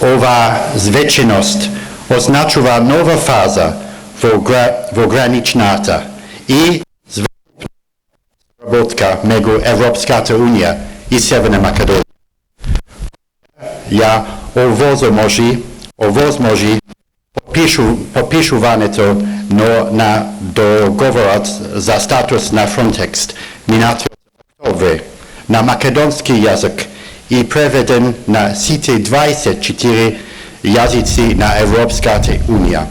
Ова звеченост означува нова фаза во граничната и работка меѓу Европската Унија и Северна Македонија. Ја овозможи подпишувањето на договорот за статус на Frontex минатиот октомври на македонски јазик и преведен на сите 24 јазици на Европската Унија.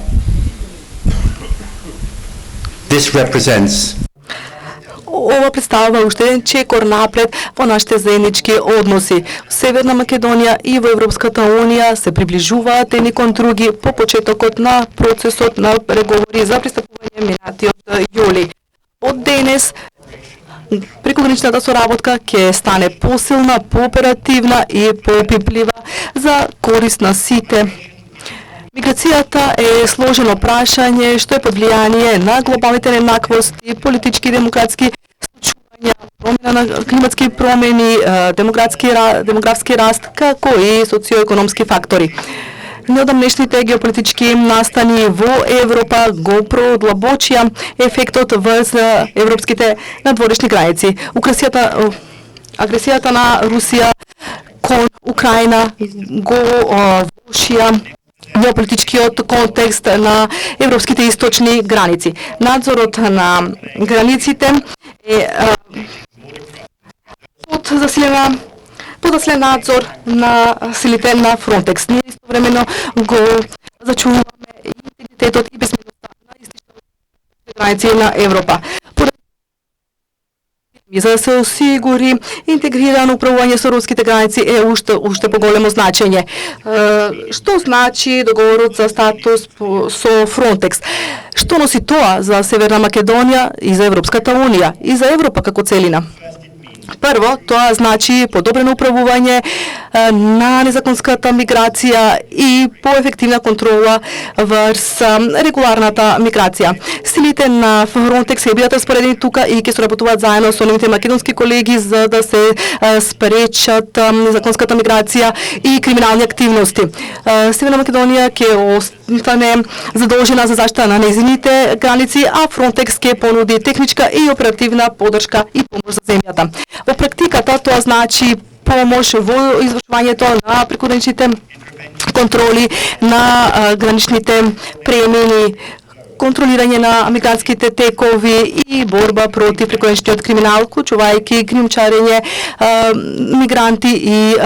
This represents Ова представува уште еден чекор напред во нашите заеднички односи. Северна Македонија и во Европската Унија се приближуваат едни кон други по почетокот на процесот на преговори за пристапување минатиот јули. Од денес прекограничната соработка ќе стане посилна, пооперативна и поопиплива за корист на сите. Миграцијата е сложено прашање што е под влијание на глобалните нееднаквости, политички и демократски случувања, промена на климатски промени, демографски раст, како и социоекономски фактори. Неодамнешните геополитички настани во Европа го продлабочија ефектот врз европските надворешни граници. Агресијата на Русија кон Украина го влошија геополитичкиот контекст на европските источни граници. Надзорот на границите е под засилен надзор на силите на Frontex. Ние истовремено го зачуваме и интегритетот и безбедноста на истичните граници на Европа. За да се осигури интегрирано управување со руските граници е уште поголемо значење. Што значи договорот за статус со Frontex? Што носи тоа за Северна Македонија и за Европската Унија и за Европа како целина? Прво, тоа значи подобрено управување на незаконската миграција и поефективна контрола врз регуларната миграција. Силите на Frontex ќе бидат распоредени тука и ќе соработуваат заедно со нивните македонски колеги за да се спречат незаконската миграција и криминални активности. Северна Македонија ќе остане задолжена за заштита на нејзините граници, а Frontex ќе понуди техничка и оперативна поддршка и помош за земјата. Во практиката тоа значи помош во извршувањето на прекограничните контроли на граничните премини, контролирање на мигрантските текови и борба против прекограничниот криминал, вклучувајќи кримчарење, мигранти и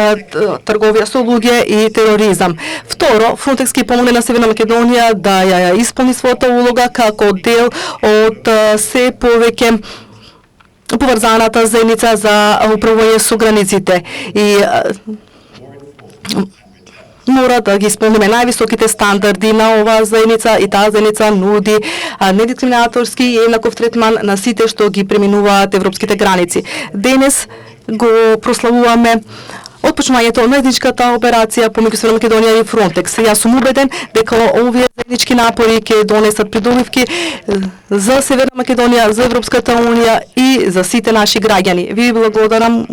трговија со луѓе и тероризам. Второ, Frontex ќе помогне на Северна Македонија да ја исполни својата улога како дел од се повеќе поврзаната заедница за управување со границите и мора да ги исполниме највисоките стандарди на оваа заедница и таа заедница нуди недискриминаторски и еднаков третман на сите што ги преминуваат европските граници. Денес го прославуваме отпочнувањето на заедничката операција помеѓу Северна Македонија и Frontex. Јас сум убеден дека овие заеднички напори ќе донесат придобивки за Северна Македонија, за Европската Унија и за сите наши граѓани. Ви благодарам